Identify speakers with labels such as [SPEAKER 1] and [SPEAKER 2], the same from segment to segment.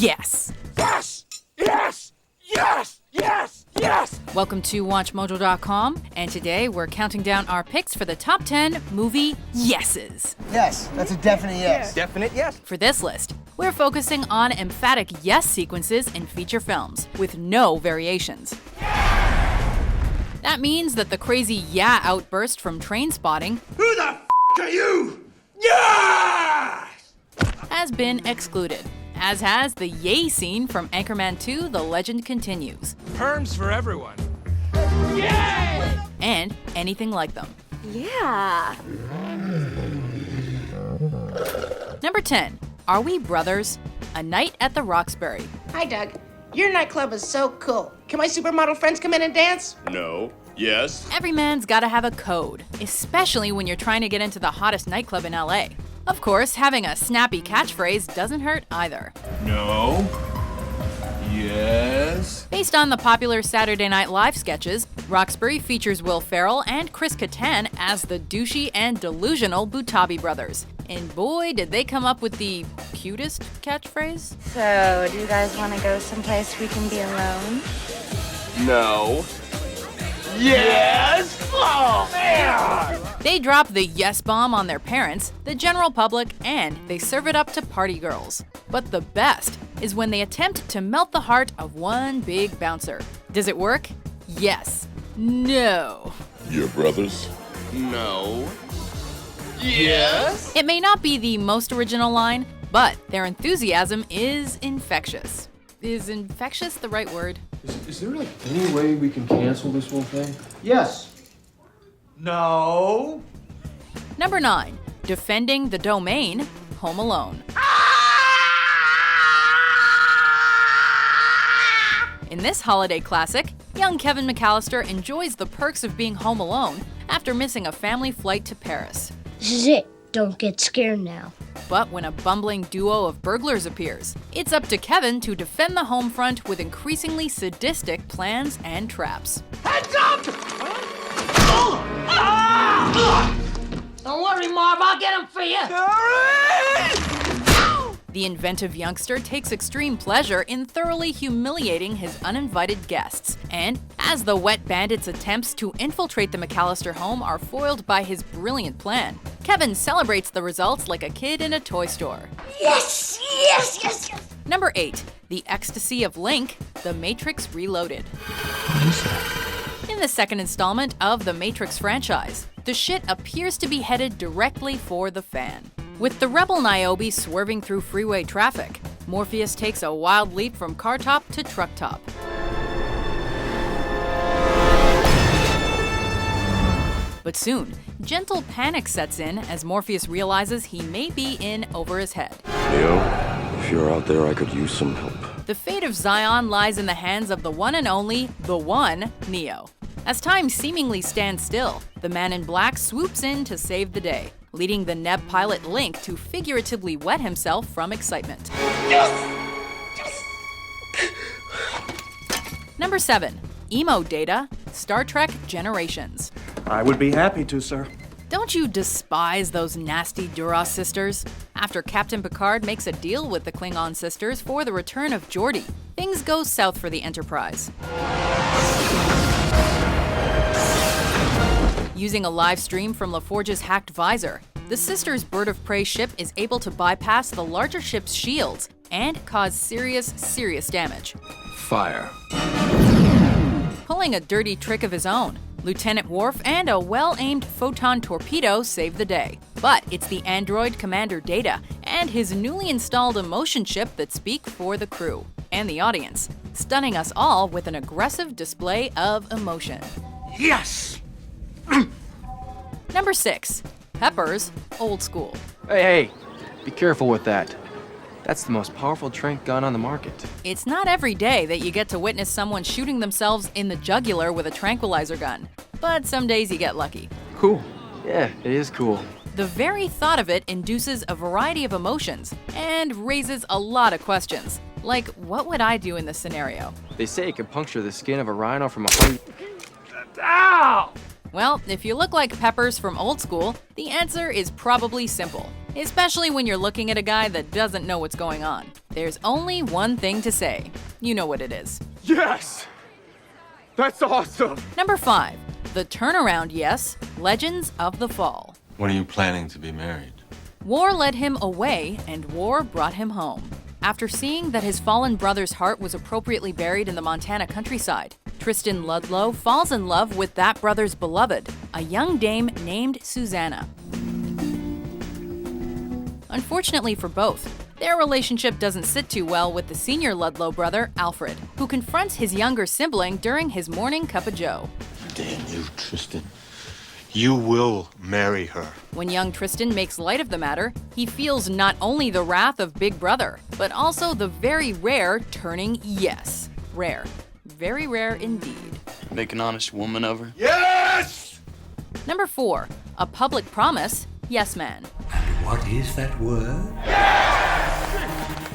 [SPEAKER 1] yes!
[SPEAKER 2] Yes! Yes! Yes! Yes! Yes!
[SPEAKER 1] Welcome to WatchMojo.com, and today we're counting down our picks for the top 10 movie yeses.
[SPEAKER 3] Yes, that's a definite yes.
[SPEAKER 2] Definite yes.
[SPEAKER 1] For this list, we're focusing on emphatic yes sequences in feature films, with no variations. That means that the crazy yeah outburst from Trainspotting
[SPEAKER 2] Who the f*** are you? Yes!
[SPEAKER 1] has been excluded, as has the yay scene from Anchorman 2: The Legend Continues,
[SPEAKER 4] Perms for everyone.
[SPEAKER 1] and anything like them.
[SPEAKER 5] Yeah.
[SPEAKER 1] Number 10, Are We Brothers? A Night at the Roxbury.
[SPEAKER 6] Hi, Doug. Your nightclub is so cool. Can my supermodel friends come in and dance?
[SPEAKER 2] No. Yes.
[SPEAKER 1] Every man's gotta have a code, especially when you're trying to get into the hottest nightclub in LA. Of course, having a snappy catchphrase doesn't hurt either.
[SPEAKER 4] No. Yes.
[SPEAKER 1] Based on the popular Saturday Night Live sketches, Roxbury features Will Ferrell and Chris Kattan as the douchey and delusional Butabi brothers. And boy, did they come up with the cutest catchphrase.
[SPEAKER 5] So, do you guys want to go someplace we can be alone?
[SPEAKER 2] No. Yes! Oh, man!
[SPEAKER 1] They drop the yes bomb on their parents, the general public, and they serve it up to party girls. But the best is when they attempt to melt the heart of one big bouncer. Does it work? Yes. No.
[SPEAKER 7] Your brothers?
[SPEAKER 2] No. Yes?
[SPEAKER 1] It may not be the most original line, but their enthusiasm is infectious. Is infectious the right word?
[SPEAKER 8] Is there any way we can cancel this whole thing?
[SPEAKER 3] Yes.
[SPEAKER 4] No.
[SPEAKER 1] Number 9, Defending the Domain, Home Alone. In this holiday classic, young Kevin McAllister enjoys the perks of being home alone after missing a family flight to Paris.
[SPEAKER 9] This is it. Don't get scared now.
[SPEAKER 1] But when a bumbling duo of burglars appears, it's up to Kevin to defend the home front with increasingly sadistic plans and traps.
[SPEAKER 6] Heads up! Don't worry, Marv. I'll get him for you.
[SPEAKER 1] The inventive youngster takes extreme pleasure in thoroughly humiliating his uninvited guests. And as the wet bandit's attempts to infiltrate the McAllister home are foiled by his brilliant plan, Kevin celebrates the results like a kid in a toy store.
[SPEAKER 9] Yes! Yes! Yes! Yes!
[SPEAKER 1] Number 8, The Ecstasy of Link, The Matrix Reloaded. In the second installment of the Matrix franchise, the shit appears to be headed directly for the fan. With the rebel Niobe swerving through freeway traffic, Morpheus takes a wild leap from car top to truck top. But soon, gentle panic sets in as Morpheus realizes he may be in over his head.
[SPEAKER 7] Neo, if you're out there, I could use some help.
[SPEAKER 1] The fate of Zion lies in the hands of the one and only, the one, Neo. As time seemingly stands still, the man in black swoops in to save the day, leading the Neb pilot Link to figuratively wet himself from excitement. Number 7, Emo Data, Star Trek Generations.
[SPEAKER 4] I would be happy to, sir.
[SPEAKER 1] Don't you despise those nasty Duras sisters? After Captain Picard makes a deal with the Klingon sisters for the return of Geordi, things go south for the Enterprise. Using a live stream from LaForge's hacked visor, the sisters' bird of prey ship is able to bypass the larger ship's shields and cause serious damage.
[SPEAKER 4] Fire.
[SPEAKER 1] Pulling a dirty trick of his own, Lieutenant Worf and a well-aimed photon torpedo save the day. But it's the android Commander Data and his newly installed emotion chip that speak for the crew and the audience, stunning us all with an aggressive display of emotion.
[SPEAKER 4] Yes!
[SPEAKER 1] Number 6, Pepper's Old School.
[SPEAKER 8] Hey, be careful with that. That's the most powerful tranq gun on the market.
[SPEAKER 1] It's not every day that you get to witness someone shooting themselves in the jugular with a tranquilizer gun, but some days you get lucky.
[SPEAKER 8] Cool. Yeah, it is cool.
[SPEAKER 1] The very thought of it induces a variety of emotions and raises a lot of questions, like what would I do in this scenario?
[SPEAKER 8] They say it can puncture the skin of a rhino from 100...
[SPEAKER 4] Ow!
[SPEAKER 1] Well, if you look like Peppers from Old School, the answer is probably simple, especially when you're looking at a guy that doesn't know what's going on. There's only one thing to say. You know what it is.
[SPEAKER 4] Yes! That's awesome!
[SPEAKER 1] Number 5. The Turnaround Yes, Legends of the Fall.
[SPEAKER 7] When are you planning to be married?
[SPEAKER 1] War led him away, and war brought him home. After seeing that his fallen brother's heart was appropriately buried in the Montana countryside, Tristan Ludlow falls in love with that brother's beloved, a young dame named Susanna. Unfortunately for both, their relationship doesn't sit too well with the senior Ludlow brother, Alfred, who confronts his younger sibling during his morning cup of joe.
[SPEAKER 7] Damn you, Tristan. You will marry her.
[SPEAKER 1] When young Tristan makes light of the matter, he feels not only the wrath of Big Brother, but also the very rare turning yes. Rare. Very rare indeed.
[SPEAKER 8] Make an honest woman of her.
[SPEAKER 2] Yes!
[SPEAKER 1] Number 4. A public promise, yes man.
[SPEAKER 2] What is that word?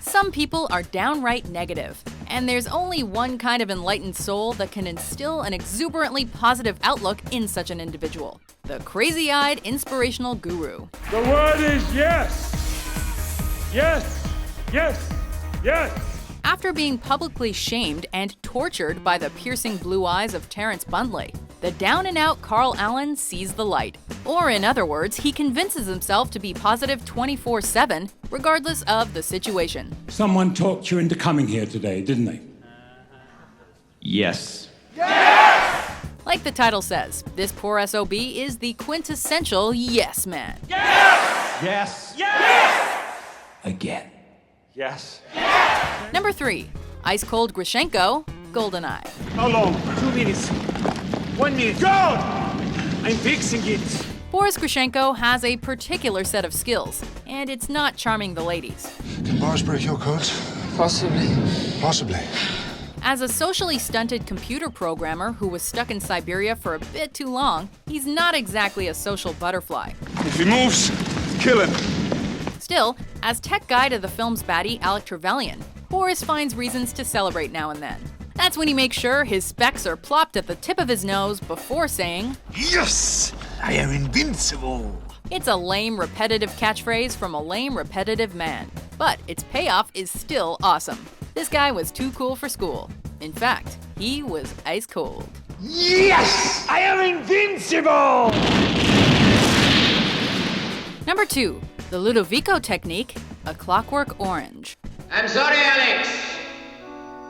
[SPEAKER 1] Some people are downright negative, and there's only one kind of enlightened soul that can instill an exuberantly positive outlook in such an individual. The crazy-eyed inspirational guru.
[SPEAKER 4] The word is yes! Yes! Yes! Yes!
[SPEAKER 1] After being publicly shamed and tortured by the piercing blue eyes of Terrence Bundley, the down-and-out Carl Allen sees the light. Or in other words, he convinces himself to be positive 24/7, regardless of the situation.
[SPEAKER 2] Someone talked you into coming here today, didn't they?
[SPEAKER 4] Yes.
[SPEAKER 1] Like the title says, this poor SOB is the quintessential yes man.
[SPEAKER 2] Yes. Yes! Again.
[SPEAKER 4] Yes.
[SPEAKER 1] Number 3. Ice Cold Grishenko, Goldeneye.
[SPEAKER 4] How long? 2 minutes. 1 minute. Go! I'm fixing it.
[SPEAKER 1] Boris Grishenko has a particular set of skills, and it's not charming the ladies.
[SPEAKER 10] Can Boris break your codes? Possibly.
[SPEAKER 1] As a socially stunted computer programmer who was stuck in Siberia for a bit too long, he's not exactly a social butterfly.
[SPEAKER 4] If he moves, kill him.
[SPEAKER 1] Still, as tech guy to the film's baddie Alec Trevelyan, Boris finds reasons to celebrate now and then. That's when he makes sure his specs are plopped at the tip of his nose before saying,
[SPEAKER 2] Yes! I am invincible!
[SPEAKER 1] It's a lame, repetitive catchphrase from a lame, repetitive man. But its payoff is still awesome. This guy was too cool for school. In fact, he was ice cold.
[SPEAKER 2] Yes! I am invincible!
[SPEAKER 1] Number 2. The Ludovico Technique, A Clockwork Orange.
[SPEAKER 6] I'm sorry, Alex.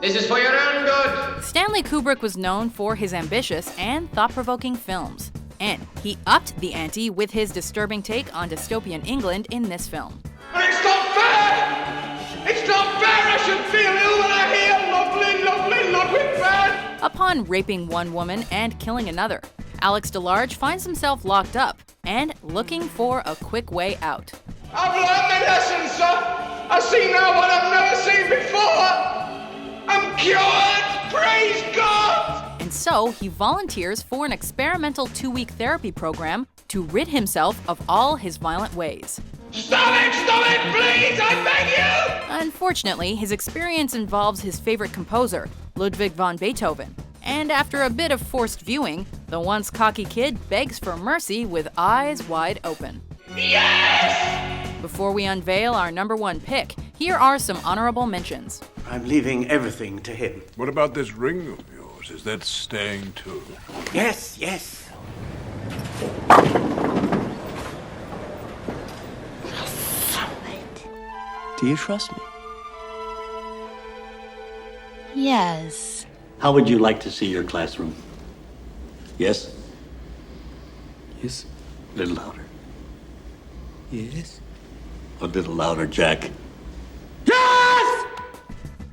[SPEAKER 6] This is for your own good.
[SPEAKER 1] Stanley Kubrick was known for his ambitious and thought-provoking films. And he upped the ante with his disturbing take on dystopian England in this film.
[SPEAKER 2] But it's not fair! It's not fair! I should feel ill when I hear lovely, lovely Ludwig van!
[SPEAKER 1] Upon raping one woman and killing another, Alex DeLarge finds himself locked up and looking for a quick way out.
[SPEAKER 2] I've learned my lesson, sir! I see now what I've never seen before! I'm cured! Praise God!
[SPEAKER 1] And so he volunteers for an experimental 2-week therapy program to rid himself of all his violent ways.
[SPEAKER 2] Stop it, please! I beg you!
[SPEAKER 1] Unfortunately, his experience involves his favorite composer, Ludwig van Beethoven. And after a bit of forced viewing, the once cocky kid begs for mercy with eyes wide open.
[SPEAKER 2] Yes!
[SPEAKER 1] Before we unveil our number 1 pick, here are some honorable mentions.
[SPEAKER 11] I'm leaving everything to him.
[SPEAKER 10] What about this ring of yours? Is that staying too?
[SPEAKER 11] Yes, yes.
[SPEAKER 8] Do you trust me?
[SPEAKER 5] Yes.
[SPEAKER 12] How would you like to see your classroom? Yes?
[SPEAKER 8] Yes.
[SPEAKER 12] A little louder.
[SPEAKER 8] Yes.
[SPEAKER 12] A little louder, Jack.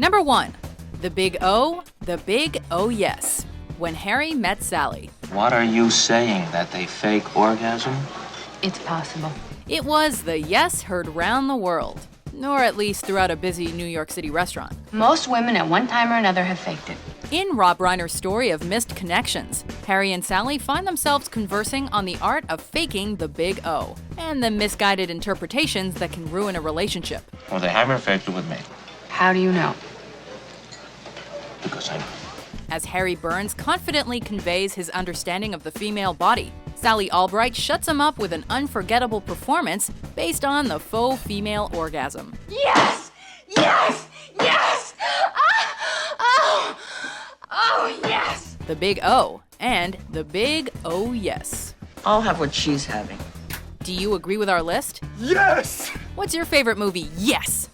[SPEAKER 1] Number 1. The Big O, The Big Oh Yes. When Harry Met Sally.
[SPEAKER 13] What are you saying, that they fake orgasm?
[SPEAKER 5] It's possible.
[SPEAKER 1] It was the yes heard round the world. Or at least throughout a busy New York City restaurant.
[SPEAKER 5] Most women at one time or another have faked it.
[SPEAKER 1] In Rob Reiner's story of Missed Connections, Harry and Sally find themselves conversing on the art of faking the Big O, and the misguided interpretations that can ruin a relationship.
[SPEAKER 13] Well, they have her faked it with me.
[SPEAKER 5] How do you know?
[SPEAKER 13] Because I know.
[SPEAKER 1] As Harry Burns confidently conveys his understanding of the female body, Sally Albright shuts him up with an unforgettable performance based on the faux female orgasm.
[SPEAKER 9] Yes! Yes! Yes! Oh, yes!
[SPEAKER 1] The Big O, and The Big Oh Yes.
[SPEAKER 14] I'll have what she's having.
[SPEAKER 1] Do you agree with our list?
[SPEAKER 4] Yes!
[SPEAKER 1] What's your favorite movie? Yes!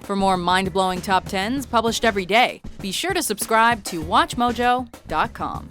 [SPEAKER 1] For more mind-blowing top 10s published every day, be sure to subscribe to WatchMojo.com.